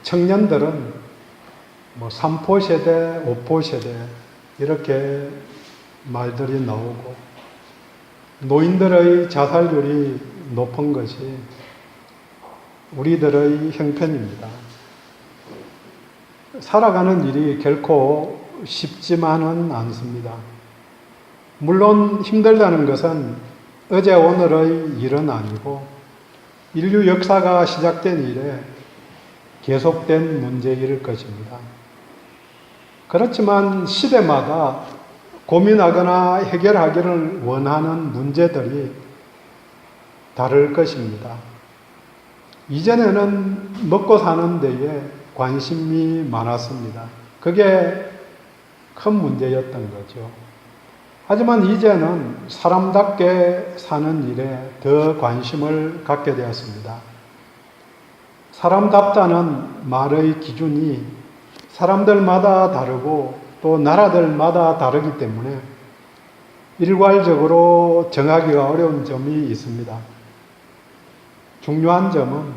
청년들은 3포 세대, 5포 세대 이렇게 말들이 나오고 노인들의 자살률이 높은 것이 우리들의 형편입니다. 살아가는 일이 결코 쉽지만은 않습니다. 물론 힘들다는 것은 어제 오늘의 일은 아니고 인류 역사가 시작된 이래 계속된 문제일 것입니다. 그렇지만 시대마다 고민하거나 해결하기를 원하는 문제들이 다를 것입니다. 이전에는 먹고 사는 데에 관심이 많았습니다. 그게 큰 문제였던 거죠. 하지만 이제는 사람답게 사는 일에 더 관심을 갖게 되었습니다. 사람답다는 말의 기준이 사람들마다 다르고 또 나라들마다 다르기 때문에 일괄적으로 정하기가 어려운 점이 있습니다. 중요한 점은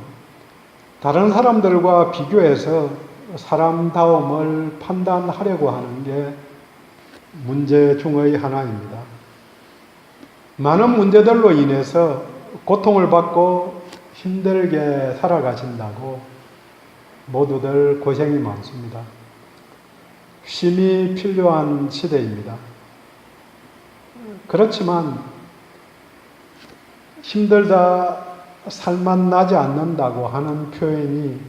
다른 사람들과 비교해서 사람다움을 판단하려고 하는 게 문제 중의 하나입니다. 많은 문제들로 인해서 고통을 받고 힘들게 살아가신다고 모두들 고생이 많습니다. 쉼이 필요한 시대입니다. 그렇지만 힘들다 살맛 나지 않는다고 하는 표현이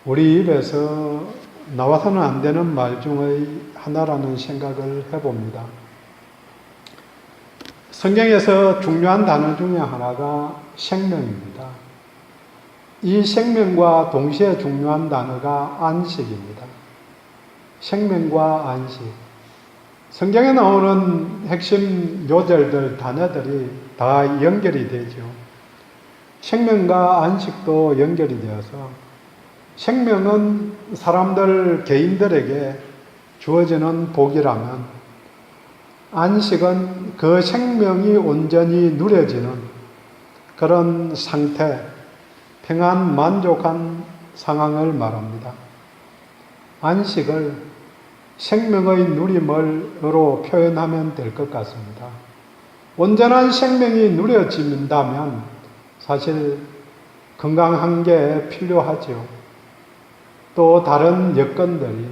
우리 입에서 나와서는 안 되는 말 중의 하나라는 생각을 해봅니다. 성경에서 중요한 단어 중에 하나가 생명입니다. 이 생명과 동시에 중요한 단어가 안식입니다. 생명과 안식. 성경에 나오는 핵심 요절들, 단어들이 다 연결이 되죠. 생명과 안식도 연결이 되어서 생명은 사람들 개인들에게 주어지는 복이라면 안식은 그 생명이 온전히 누려지는 그런 상태, 평안, 만족한 상황을 말합니다. 안식을 생명의 누림으로 표현하면 될 것 같습니다. 온전한 생명이 누려진다면 사실 건강한 게 필요하죠. 또 다른 여건들이,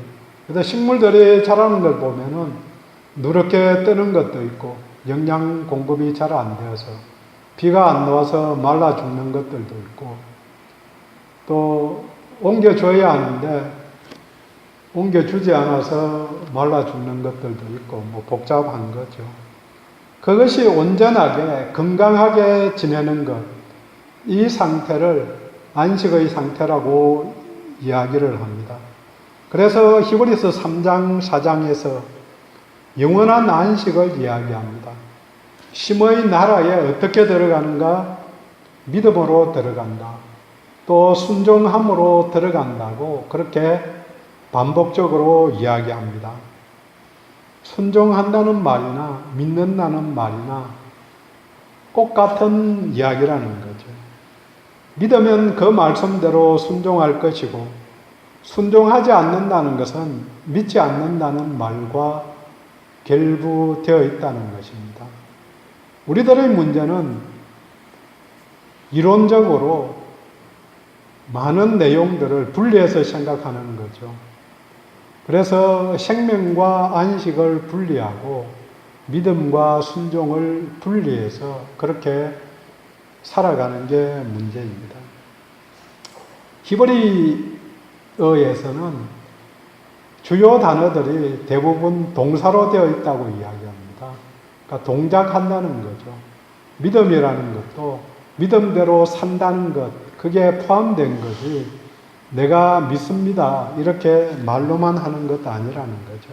그래서 식물들이 자라는 걸 보면은 누렇게 뜨는 것도 있고 영양 공급이 잘 안 되어서 비가 안 나와서 말라 죽는 것들도 있고 또 옮겨줘야 하는데 옮겨주지 않아서 말라 죽는 것들도 있고 복잡한 거죠. 그것이 온전하게 건강하게 지내는 것, 이 상태를 안식의 상태라고 이야기를 합니다. 그래서 히브리서 3장 4장에서 영원한 안식을 이야기합니다. 심의 나라에 어떻게 들어가는가? 믿음으로 들어간다. 또 순종함으로 들어간다고 그렇게 반복적으로 이야기합니다. 순종한다는 말이나 믿는다는 말이나 똑같은 이야기라는 거죠. 믿으면 그 말씀대로 순종할 것이고 순종하지 않는다는 것은 믿지 않는다는 말과 결부되어 있다는 것입니다. 우리들의 문제는 이론적으로 많은 내용들을 분리해서 생각하는 거죠. 그래서 생명과 안식을 분리하고 믿음과 순종을 분리해서 그렇게 살아가는 게 문제입니다. 히브리어에서는 주요 단어들이 대부분 동사로 되어 있다고 이야기합니다. 그러니까 동작한다는 거죠. 믿음이라는 것도 믿음대로 산다는 것, 그게 포함된 것이 내가 믿습니다 이렇게 말로만 하는 것 아니라는 거죠.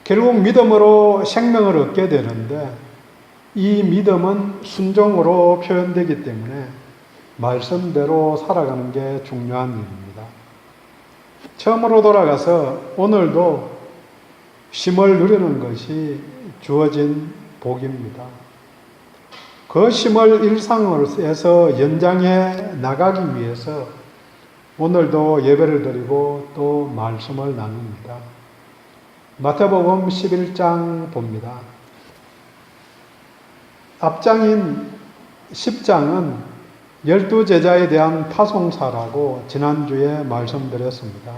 결국 믿음으로 생명을 얻게 되는데 이 믿음은 순종으로 표현되기 때문에 말씀대로 살아가는 게 중요한 일입니다. 처음으로 돌아가서 오늘도 쉼을 누리는 것이 주어진 복입니다. 그 쉼을 일상에서 연장해 나가기 위해서 오늘도 예배를 드리고 또 말씀을 나눕니다. 마태복음 11장 봅니다. 앞장인 10장은 12제자에 대한 파송사라고 지난주에 말씀드렸습니다.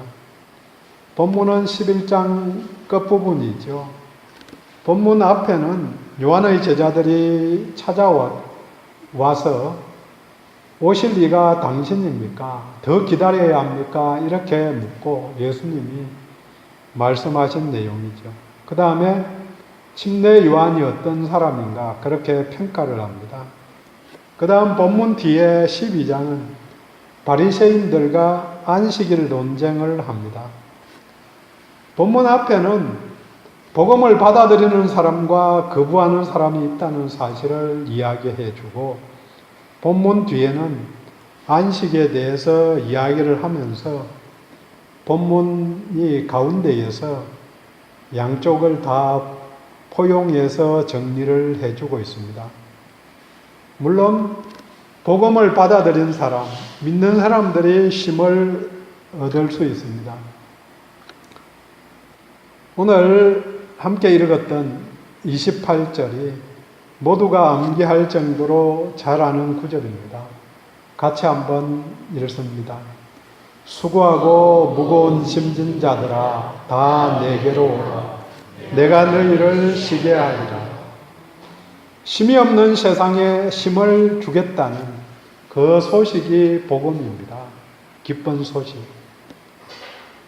본문은 11장 끝부분이죠. 본문 앞에는 요한의 제자들이 찾아와서 오실 이가 당신입니까? 더 기다려야 합니까? 이렇게 묻고 예수님이 말씀하신 내용이죠. 그 다음에 침례 요한이 어떤 사람인가 그렇게 평가를 합니다. 그 다음 본문 뒤에 12장은 바리새인들과 안식일 논쟁을 합니다. 본문 앞에는 복음을 받아들이는 사람과 거부하는 사람이 있다는 사실을 이야기해 주고 본문 뒤에는 안식에 대해서 이야기를 하면서 본문이 가운데에서 양쪽을 다 포용해서 정리를 해주고 있습니다. 물론 복음을 받아들인 사람, 믿는 사람들이 힘을 얻을 수 있습니다. 오늘 함께 읽었던 28절이 모두가 암기할 정도로 잘 아는 구절입니다. 같이 한번 읽습니다. 수고하고 무거운 짐진 자들아 다 내게로 오라. 내가 너희를 쉬게 하리라. 쉼이 없는 세상에 쉼을 주겠다는 그 소식이 복음입니다. 기쁜 소식.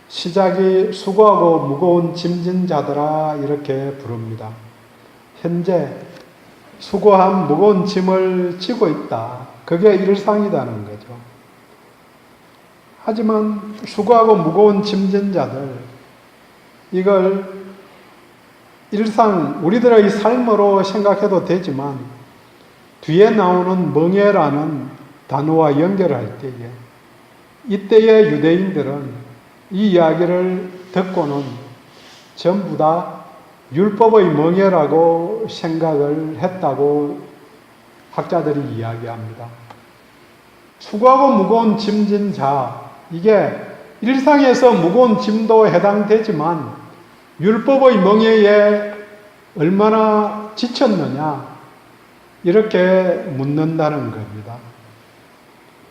시작이 수고하고 무거운 짐진 자들아 이렇게 부릅니다. 현재 수고한 무거운 짐을 지고 있다. 그게 일상이라는 거죠. 하지만 수고하고 무거운 짐진 자들, 이걸 일상 우리들의 삶으로 생각해도 되지만 뒤에 나오는 멍에라는 단어와 연결할 때에 이때의 유대인들은 이 이야기를 듣고는 전부 다 율법의 멍에라고 생각을 했다고 학자들이 이야기합니다. 수고하고 무거운 짐진 자, 이게 일상에서 무거운 짐도 해당되지만 율법의 멍에에 얼마나 지쳤느냐 이렇게 묻는다는 겁니다.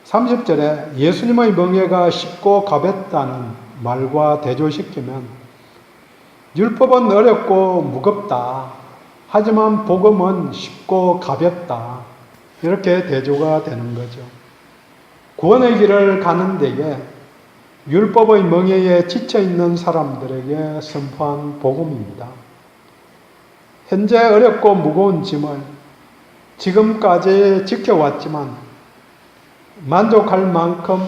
30절에 예수님의 멍에가 쉽고 가볍다는 말과 대조시키면 율법은 어렵고 무겁다. 하지만 복음은 쉽고 가볍다. 이렇게 대조가 되는 거죠. 구원의 길을 가는 데에 율법의 멍에에 지쳐있는 사람들에게 선포한 복음입니다. 현재 어렵고 무거운 짐을 지금까지 지켜왔지만 만족할 만큼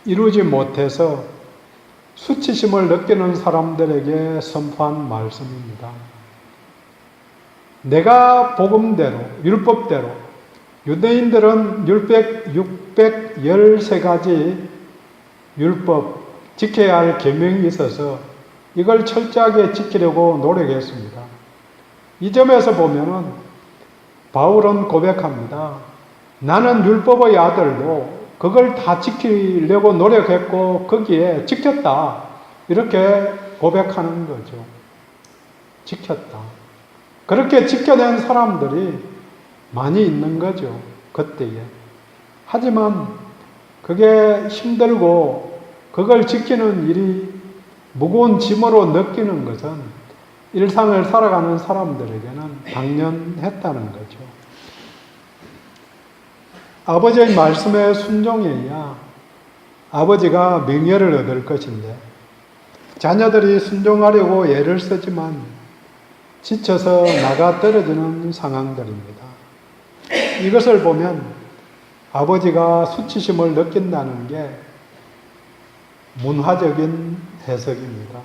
이루지 못해서 수치심을 느끼는 사람들에게 선포한 말씀입니다. 내가 복음대로, 율법대로, 유대인들은 613가지 율법, 지켜야 할 계명이 있어서 이걸 철저하게 지키려고 노력했습니다. 이 점에서 보면은 바울은 고백합니다. 나는 율법의 아들로 그걸 다 지키려고 노력했고 거기에 지켰다. 이렇게 고백하는 거죠. 지켰다. 그렇게 지켜낸 사람들이 많이 있는 거죠. 그때에. 하지만 그게 힘들고 그걸 지키는 일이 무거운 짐으로 느끼는 것은 일상을 살아가는 사람들에게는 당연했다는 거죠. 아버지의 말씀에 순종해야 아버지가 명예를 얻을 것인데 자녀들이 순종하려고 애를 쓰지만 지쳐서 나가 떨어지는 상황들입니다. 이것을 보면 아버지가 수치심을 느낀다는 게 문화적인 해석입니다.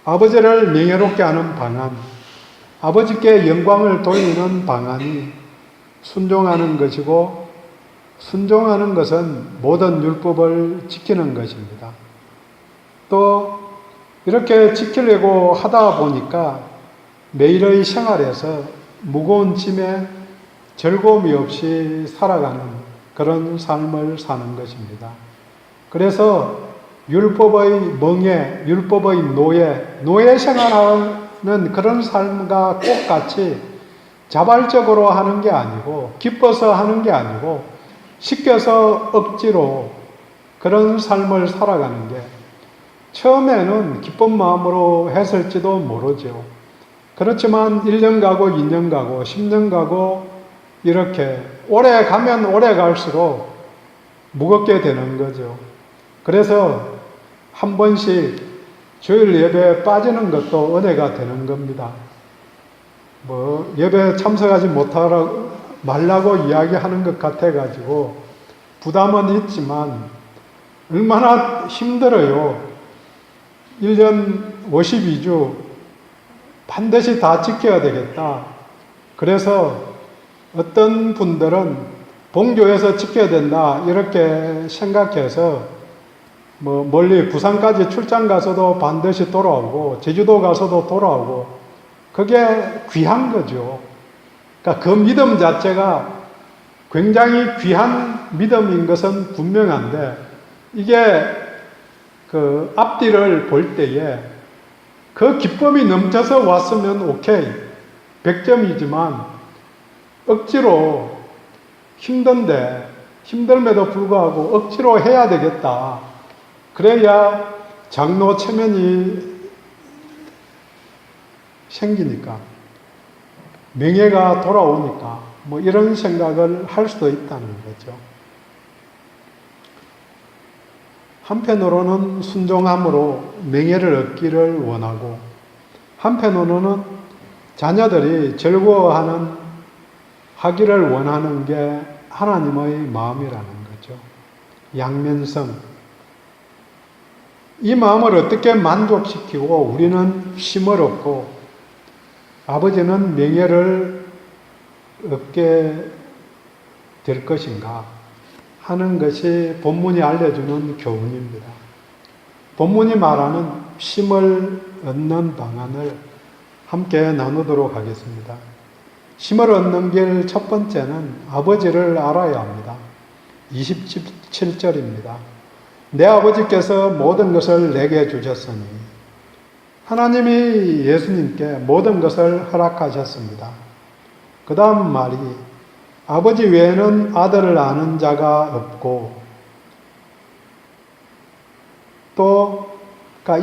아버지를 명예롭게 하는 방안, 아버지께 영광을 돌리는 방안이 순종하는 것이고 순종하는 것은 모든 율법을 지키는 것입니다. 또 이렇게 지키려고 하다 보니까 매일의 생활에서 무거운 짐에 즐거움이 없이 살아가는 그런 삶을 사는 것입니다. 그래서 율법의 멍에, 율법의 노예 생활하는 그런 삶과 똑같이 자발적으로 하는 게 아니고, 기뻐서 하는 게 아니고, 시켜서 억지로 그런 삶을 살아가는 게 처음에는 기쁜 마음으로 했을지도 모르죠. 그렇지만 1년 가고 2년 가고 10년 가고 이렇게 오래 가면 오래 갈수록 무겁게 되는 거죠. 그래서 한 번씩 주일 예배에 빠지는 것도 은혜가 되는 겁니다. 예배에 참석하지 말라고 이야기하는 것 같아가지고 부담은 있지만 얼마나 힘들어요. 1년 52주 반드시 다 지켜야 되겠다. 그래서 어떤 분들은 본교에서 지켜야 된다 이렇게 생각해서 멀리 부산까지 출장 가서도 반드시 돌아오고 제주도 가서도 돌아오고 그게 귀한 거죠. 그러니까 그 믿음 자체가 굉장히 귀한 믿음인 것은 분명한데 이게 그 앞뒤를 볼 때에 그 기쁨이 넘쳐서 왔으면 오케이 100점이지만 억지로 힘듦에도 불구하고 억지로 해야 되겠다. 그래야 장로 체면이 생기니까 명예가 돌아오니까 이런 생각을 할 수도 있다는 거죠. 한편으로는 순종함으로 명예를 얻기를 원하고 한편으로는 자녀들이 하기를 원하는 게 하나님의 마음이라는 거죠. 양면성. 이 마음을 어떻게 만족시키고 우리는 쉼을 얻고 아버지는 명예를 얻게 될 것인가 하는 것이 본문이 알려주는 교훈입니다. 본문이 말하는 쉼을 얻는 방안을 함께 나누도록 하겠습니다. 쉼을 얻는 길 첫 번째는 아버지를 알아야 합니다. 27절입니다. 내 아버지께서 모든 것을 내게 주셨으니 하나님이 예수님께 모든 것을 허락하셨습니다. 그 다음 말이 아버지 외에는 아들을 아는 자가 없고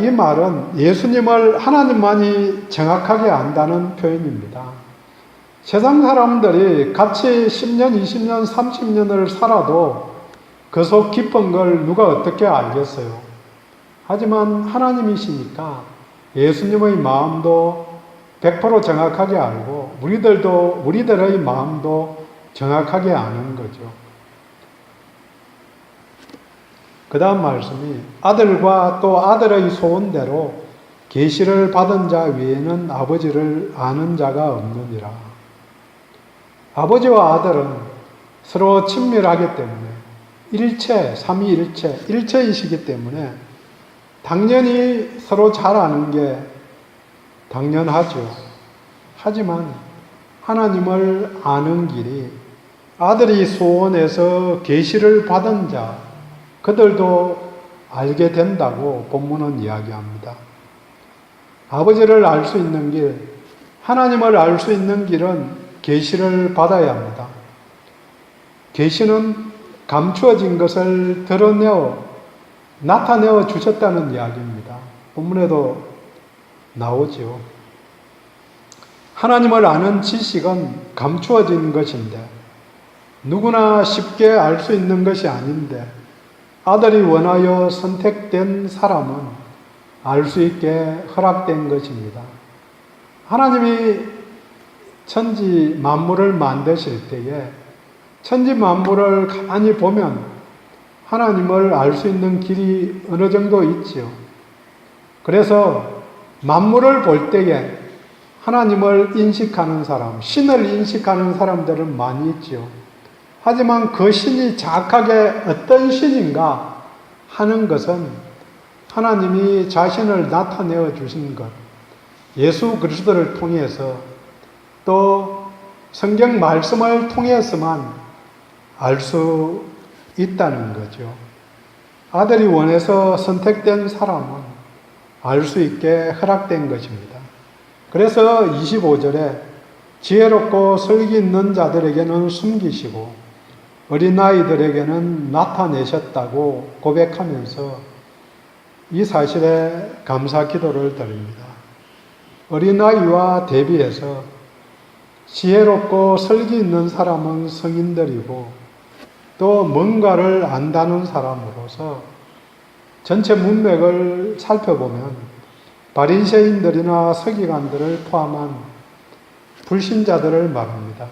이 말은 예수님을 하나님만이 정확하게 안다는 표현입니다. 세상 사람들이 같이 10년, 20년, 30년을 살아도 그 속 깊은 걸 누가 어떻게 알겠어요? 하지만 하나님이시니까 예수님의 마음도 100% 정확하게 알고 우리들의 마음도 정확하게 아는 거죠. 그 다음 말씀이 아들과 또 아들의 소원대로 계시를 받은 자 외에는 아버지를 아는 자가 없느니라. 아버지와 아들은 서로 친밀하기 때문에 일체이시기 때문에 당연히 서로 잘 아는 게 당연하죠. 하지만 하나님을 아는 길이 아들이 소원해서 계시를 받은 자 그들도 알게 된다고 본문은 이야기합니다. 아버지를 알 수 있는 길, 하나님을 알 수 있는 길은 계시를 받아야 합니다. 계시는 감추어진 것을 나타내어 주셨다는 이야기입니다. 본문에도 나오죠. 하나님을 아는 지식은 감추어진 것인데 누구나 쉽게 알 수 있는 것이 아닌데 아들이 원하여 선택된 사람은 알 수 있게 허락된 것입니다. 하나님이 천지 만물을 만드실 때에 천지 만물을 가만히 보면 하나님을 알 수 있는 길이 어느 정도 있지요. 그래서 만물을 볼 때에 하나님을 인식하는 사람, 신을 인식하는 사람들은 많이 있지요. 하지만 그 신이 정확하게 어떤 신인가 하는 것은 하나님이 자신을 나타내어 주신 것, 예수 그리스도를 통해서 또 성경 말씀을 통해서만 알 수 있다는 거죠. 아들이 원해서 선택된 사람은 알 수 있게 허락된 것입니다. 그래서 25절에 지혜롭고 설기 있는 자들에게는 숨기시고 어린아이들에게는 나타내셨다고 고백하면서 이 사실에 감사 기도를 드립니다. 어린아이와 대비해서 지혜롭고 설기 있는 사람은 성인들이고 또 뭔가를 안다는 사람으로서 전체 문맥을 살펴보면 바리새인들이나 서기관들을 포함한 불신자들을 말합니다.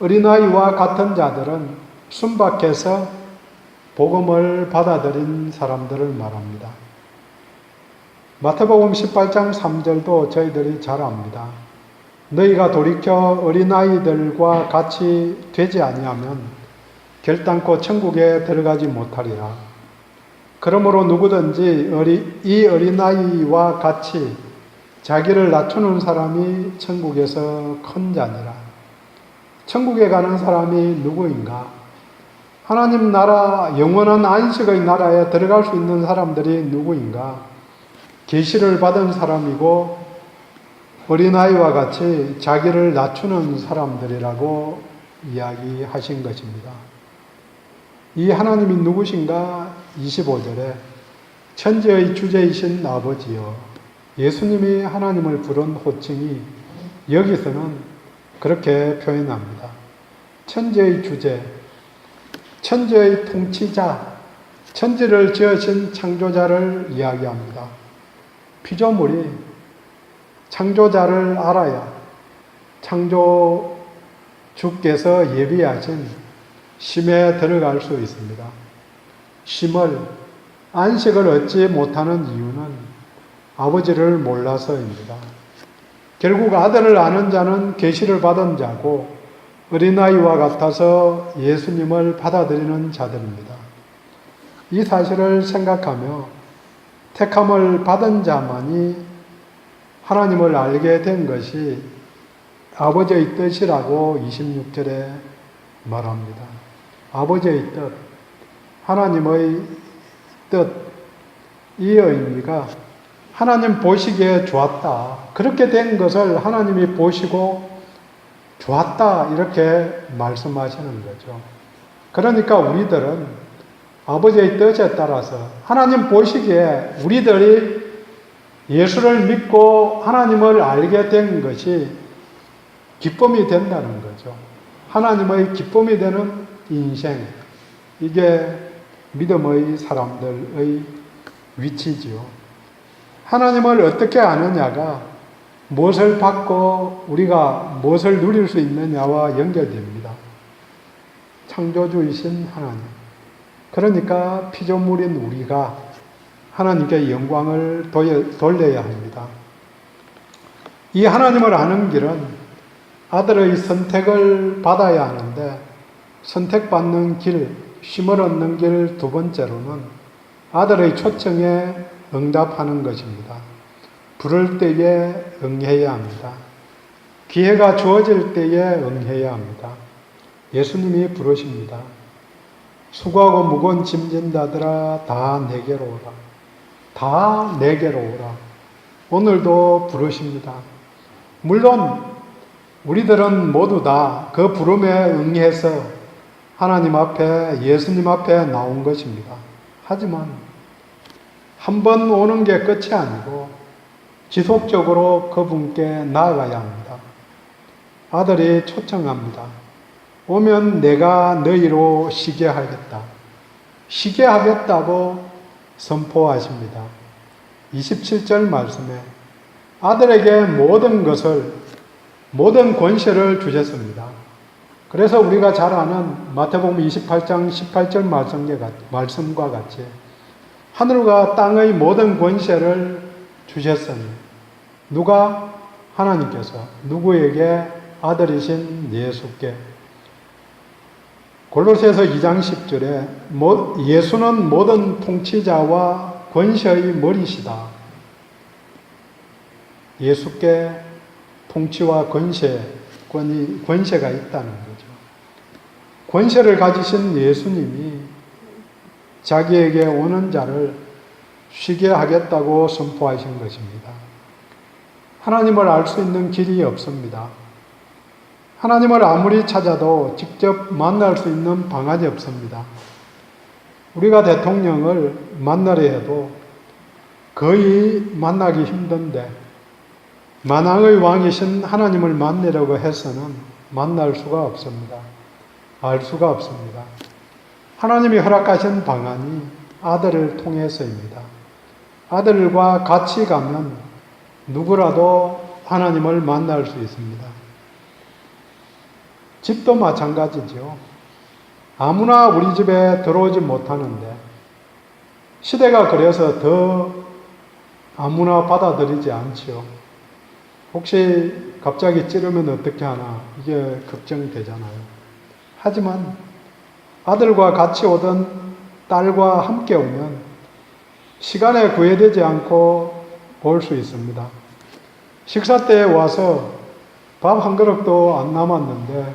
어린아이와 같은 자들은 순박해서 복음을 받아들인 사람들을 말합니다. 마태복음 18장 3절도 저희들이 잘 압니다. 너희가 돌이켜 어린아이들과 같이 되지 아니하면 결단코 천국에 들어가지 못하리라. 그러므로 누구든지 이 어린아이와 같이 자기를 낮추는 사람이 천국에서 큰 자니라. 천국에 가는 사람이 누구인가? 하나님 나라, 영원한 안식의 나라에 들어갈 수 있는 사람들이 누구인가? 계시를 받은 사람이고 어린아이와 같이 자기를 낮추는 사람들이라고 이야기하신 것입니다. 이 하나님이 누구신가? 25절에 천지의 주제이신 아버지여, 예수님이 하나님을 부른 호칭이 여기서는 그렇게 표현합니다. 천지의 주제, 천지의 통치자, 천지를 지으신 창조자를 이야기합니다. 피조물이 창조자를 알아야 창조주께서 예비하신 쉼에 들어갈 수 있습니다. 쉼을, 안식을 얻지 못하는 이유는 아버지를 몰라서입니다. 결국 아들을 아는 자는 계시를 받은 자고 어린아이와 같아서 예수님을 받아들이는 자들입니다. 이 사실을 생각하며 택함을 받은 자만이 하나님을 알게 된 것이 아버지의 뜻이라고 26절에 말합니다. 아버지의 뜻, 하나님의 뜻, 이 의미가 하나님 보시기에 좋았다. 그렇게 된 것을 하나님이 보시고 좋았다. 이렇게 말씀하시는 거죠. 그러니까 우리들은 아버지의 뜻에 따라서 하나님 보시기에 우리들이 예수를 믿고 하나님을 알게 된 것이 기쁨이 된다는 거죠. 하나님의 기쁨이 되는 인생, 이게 믿음의 사람들의 위치지요. 하나님을 어떻게 아느냐가 무엇을 받고 우리가 무엇을 누릴 수 있느냐와 연결됩니다. 창조주이신 하나님. 그러니까 피조물인 우리가 하나님께 영광을 돌려야 합니다. 이 하나님을 아는 길은 아들의 선택을 받아야 하는데 선택받는 길, 쉼을 얻는 길 두 번째로는 아들의 초청에 응답하는 것입니다. 부를 때에 응해야 합니다. 기회가 주어질 때에 응해야 합니다. 예수님이 부르십니다. 수고하고 무거운 짐진 자들아 다 내게로 오라. 다 내게로 오라. 오늘도 부르십니다. 물론 우리들은 모두 다 그 부름에 응해서 하나님 앞에, 예수님 앞에 나온 것입니다. 하지만 한 번 오는 게 끝이 아니고 지속적으로 그분께 나아가야 합니다. 아들이 초청합니다. 오면 내가 너희로 쉬게 하겠다. 쉬게 하겠다고 선포하십니다. 27절 말씀에 아들에게 모든 것을, 모든 권세를 주셨습니다. 그래서 우리가 잘 아는 마태복음 28장 18절 말씀과 같이 하늘과 땅의 모든 권세를 주셨으니 누가? 하나님께서 누구에게? 아들이신 예수께. 골로새서 2장 10절에 예수는 모든 통치자와 권세의 머리시다. 예수께 통치와 권세가 있다는 거죠. 권세를 가지신 예수님이 자기에게 오는 자를 쉬게 하겠다고 선포하신 것입니다. 하나님을 알 수 있는 길이 없습니다. 하나님을 아무리 찾아도 직접 만날 수 있는 방안이 없습니다. 우리가 대통령을 만나려 해도 거의 만나기 힘든데 만왕의 왕이신 하나님을 만나려고 해서는 만날 수가 없습니다. 알 수가 없습니다. 하나님이 허락하신 방안이 아들을 통해서입니다. 아들과 같이 가면 누구라도 하나님을 만날 수 있습니다. 집도 마찬가지죠. 아무나 우리 집에 들어오지 못하는데 시대가 그래서 더 아무나 받아들이지 않지요. 혹시 갑자기 찌르면 어떻게 하나 이게 걱정되잖아요. 하지만 아들과 같이 오던 딸과 함께 오면 시간에 구애되지 않고 볼 수 있습니다. 식사 때에 와서 밥 한 그릇도 안 남았는데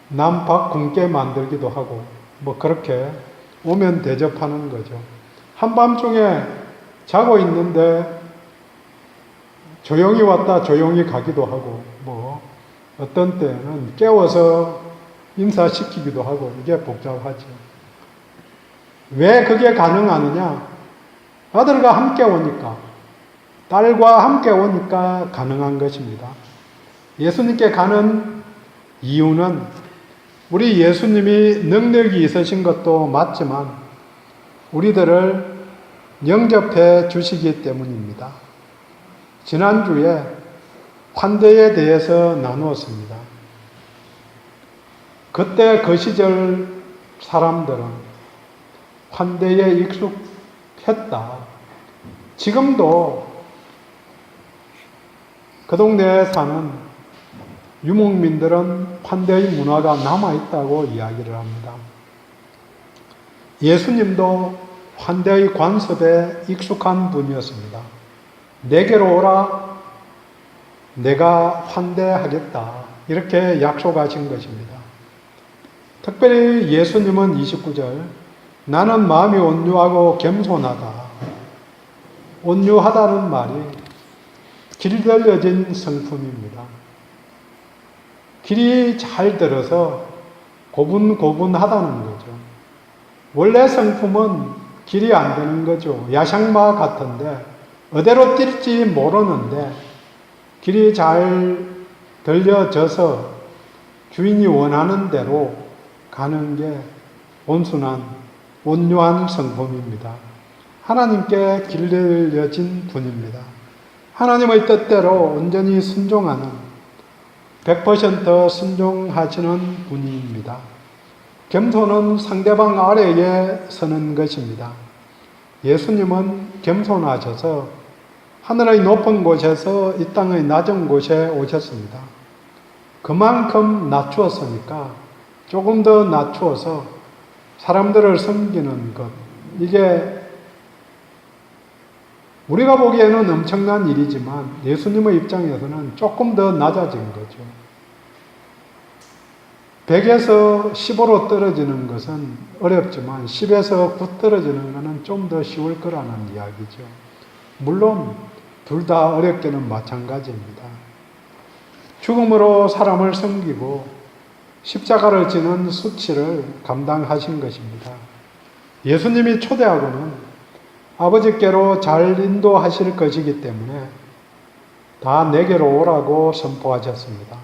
남 밥 굶게 만들기도 하고 뭐 그렇게 오면 대접하는 거죠. 한밤중에 자고 있는데 조용히 왔다 조용히 가기도 하고 뭐 어떤 때는 깨워서 인사시키기도 하고 이게 복잡하죠. 왜 그게 가능하느냐? 아들과 함께 오니까, 딸과 함께 오니까 가능한 것입니다. 예수님께 가는 이유는 우리 예수님이 능력이 있으신 것도 맞지만 우리들을 영접해 주시기 때문입니다. 지난주에 환대에 대해서 나누었습니다. 그때 그 시절 사람들은 환대에 익숙했다. 지금도 그 동네에 사는 유목민들은 환대의 문화가 남아있다고 이야기를 합니다. 예수님도 환대의 관습에 익숙한 분이었습니다. 내게로 오라, 내가 환대하겠다. 이렇게 약속하신 것입니다. 특별히 예수님은 29절, 나는 마음이 온유하고 겸손하다. 온유하다는 말이 길들여진 성품입니다. 길이 잘 들어서 고분고분하다는 거죠. 원래 성품은 길이 안 되는 거죠. 야생마 같은데 어디로 뛸지 모르는데 길이 잘 들려져서 주인이 원하는 대로 가는 게 온순한 온유한 성품입니다. 하나님께 길들여진 분입니다. 하나님의 뜻대로 온전히 순종하는 100% 순종하시는 분입니다. 겸손은 상대방 아래에 서는 것입니다. 예수님은 겸손하셔서 하늘의 높은 곳에서 이 땅의 낮은 곳에 오셨습니다. 그만큼 낮추었으니까 조금 더 낮추어서 사람들을 섬기는 것, 이게 우리가 보기에는 엄청난 일이지만 예수님의 입장에서는 조금 더 낮아진 거죠. 100에서 15로 떨어지는 것은 어렵지만 10에서 9 떨어지는 것은 좀 더 쉬울 거라는 이야기죠. 물론 둘 다 어렵게는 마찬가지입니다. 죽음으로 사람을 섬기고 십자가를 지는 수치를 감당하신 것입니다. 예수님이 초대하고는 아버지께로 잘 인도하실 것이기 때문에 다 내게로 오라고 선포하셨습니다.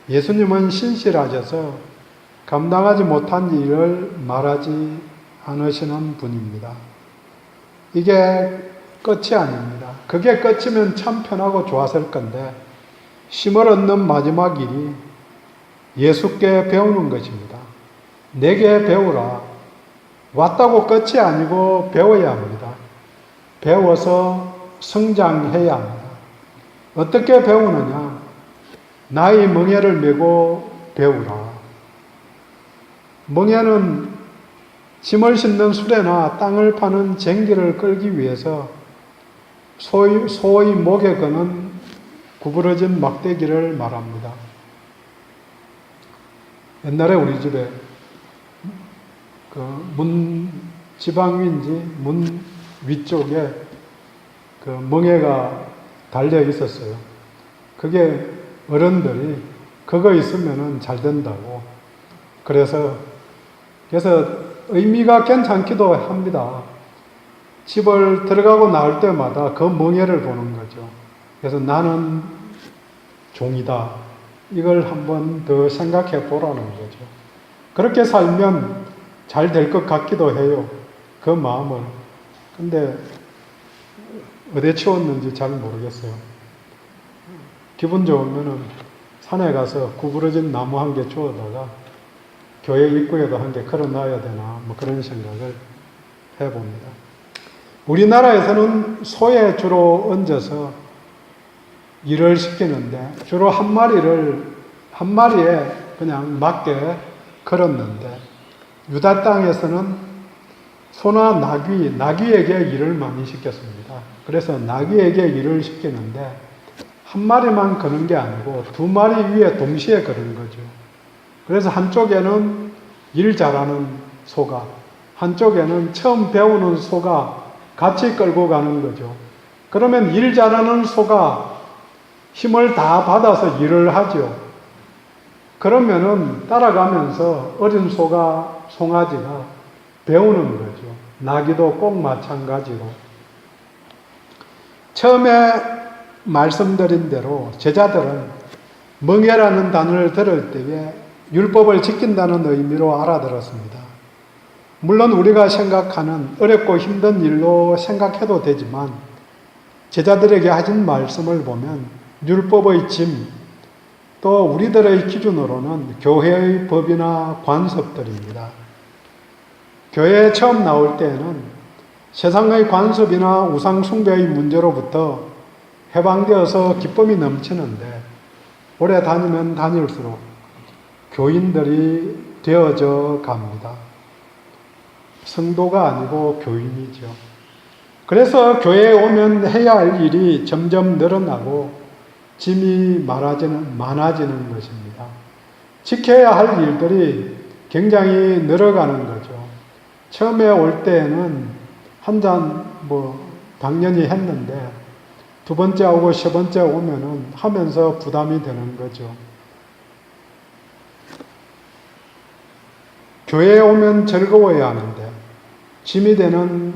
예수님은 신실하셔서 감당하지 못한 일을 말하지 않으시는 분입니다. 이게 끝이 아닙니다. 그게 끝이면 참 편하고 좋았을 건데 쉼을 얻는 마지막 일이 예수께 배우는 것입니다. 내게 배우라. 왔다고 끝이 아니고 배워야 합니다. 배워서 성장해야 합니다. 어떻게 배우느냐? 나의 멍에를 메고 배우라. 멍에는 짐을 싣는 수레나 땅을 파는 쟁기를 끌기 위해서 소의 목에 거는 구부러진 막대기를 말합니다. 옛날에 우리 집에 지방인지 문 위쪽에 그 멍에가 달려 있었어요. 그게 어른들이 그거 있으면은 잘 된다고. 그래서 의미가 괜찮기도 합니다. 집을 들어가고 나올 때마다 그 멍에를 보는 거죠. 그래서 나는 종이다. 이걸 한번 더 생각해 보라는 거죠. 그렇게 살면 잘 될 것 같기도 해요. 그 마음을. 근데 어디에 치웠는지 잘 모르겠어요. 기분 좋으면은 산에 가서 구부러진 나무 한 개 주워다가 교회 입구에도 한 개 걸어놔야 되나 뭐 그런 생각을 해봅니다. 우리나라에서는 소에 주로 얹어서 일을 시키는데 주로 한 마리에 그냥 맞게 걸었는데 유다 땅에서는 소나 나귀에게 일을 많이 시켰습니다. 그래서 나귀에게 일을 시키는데 한 마리만 거는 게 아니고 두 마리 위에 동시에 거는 거죠. 그래서 한쪽에는 일 잘하는 소가, 한쪽에는 처음 배우는 소가 같이 끌고 가는 거죠. 그러면 일 잘하는 소가 힘을 다 받아서 일을 하죠. 그러면은 따라가면서 어린 송아지가 배우는 거죠. 나귀도 꼭 마찬가지로. 처음에 말씀드린 대로 제자들은 멍에라는 단어를 들을 때에 율법을 지킨다는 의미로 알아들었습니다. 물론 우리가 생각하는 어렵고 힘든 일로 생각해도 되지만 제자들에게 하신 말씀을 보면 율법의 짐, 또 우리들의 기준으로는 교회의 법이나 관습들입니다. 교회에 처음 나올 때에는 세상의 관습이나 우상숭배의 문제로부터 해방되어서 기쁨이 넘치는데 오래 다니면 다닐수록 교인들이 되어져 갑니다. 성도가 아니고 교인이죠. 그래서 교회에 오면 해야 할 일이 점점 늘어나고 짐이 많아지는 것입니다. 지켜야 할 일들이 굉장히 늘어가는 거죠. 처음에 올 때에는 한 잔 당연히 했는데 두 번째 오고 세 번째 오면은 하면서 부담이 되는 거죠. 교회에 오면 즐거워야 하는데 짐이 되는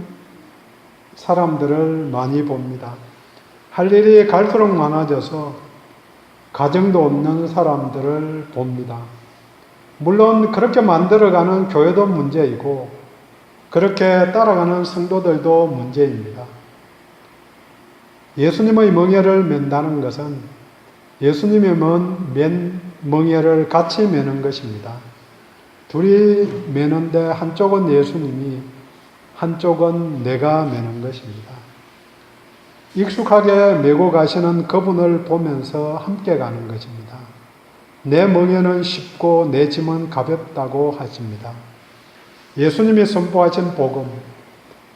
사람들을 많이 봅니다. 할 일이 갈수록 많아져서 가정도 없는 사람들을 봅니다. 물론 그렇게 만들어가는 교회도 문제이고 그렇게 따라가는 성도들도 문제입니다. 예수님의 멍에를 맨다는 것은 예수님의 맨 멍에를 같이 매는 것입니다. 둘이 매는데 한쪽은 예수님이, 한쪽은 내가 매는 것입니다. 익숙하게 메고 가시는 그분을 보면서 함께 가는 것입니다. 내 멍에는 쉽고 내 짐은 가볍다고 하십니다. 예수님이 선포하신 복음,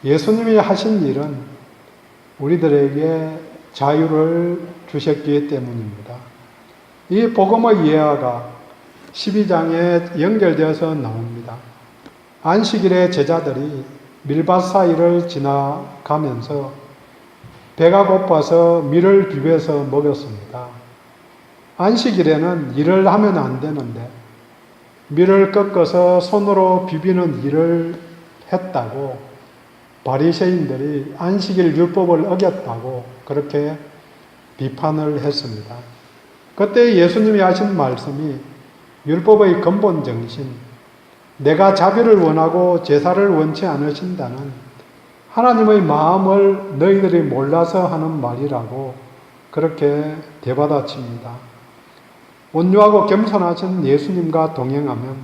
예수님이 하신 일은 우리들에게 자유를 주셨기 때문입니다. 이 복음의 예화가 12장에 연결되어서 나옵니다. 안식일에 제자들이 밀밭 사이를 지나가면서 배가 고파서 밀을 비벼서 먹였습니다. 안식일에는 일을 하면 안 되는데 밀을 꺾어서 손으로 비비는 일을 했다고 바리새인들이 안식일 율법을 어겼다고 그렇게 비판을 했습니다. 그때 예수님이 하신 말씀이 율법의 근본 정신, 내가 자비를 원하고 제사를 원치 않으신다는 하나님의 마음을 너희들이 몰라서 하는 말이라고 그렇게 되받아칩니다. 온유하고 겸손하신 예수님과 동행하면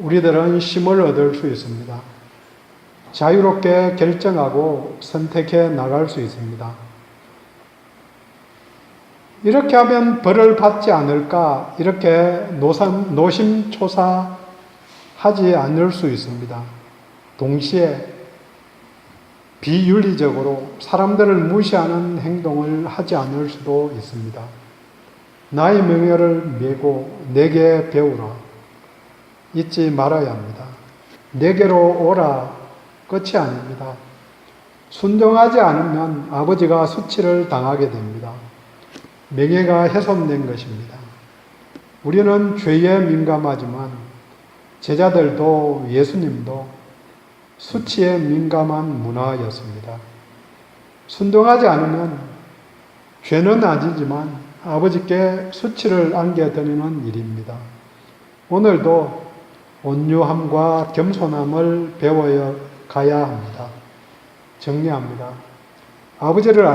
우리들은 힘을 얻을 수 있습니다. 자유롭게 결정하고 선택해 나갈 수 있습니다. 이렇게 하면 벌을 받지 않을까 이렇게 노심초사하지 않을 수 있습니다. 동시에 비윤리적으로 사람들을 무시하는 행동을 하지 않을 수도 있습니다. 나의 명예를 메고 내게 배우라. 잊지 말아야 합니다. 내게로 오라. 끝이 아닙니다. 순종하지 않으면 아버지가 수치를 당하게 됩니다. 명예가 훼손된 것입니다. 우리는 죄에 민감하지만 제자들도 예수님도 수치에 민감한 문화였습니다. 순종하지 않으면 죄는 아니지만 아버지께 수치를 안겨드리는 일입니다. 오늘도 온유함과 겸손함을 배워야 가야 합니다. 정리합니다. 아버지를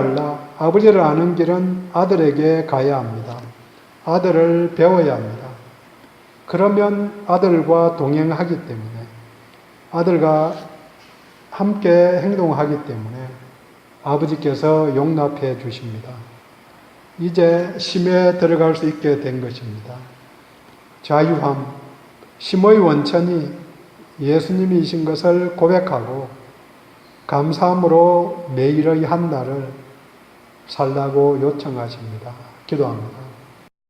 아는 길은 아들에게 가야 합니다. 아들을 배워야 합니다. 그러면 아들과 동행하기 때문에, 아들과 함께 행동하기 때문에 아버지께서 용납해 주십니다. 이제 심에 들어갈 수 있게 된 것입니다. 자유함, 심의 원천이 예수님이신 것을 고백하고 감사함으로 매일의 한 날을 살라고 요청하십니다. 기도합니다.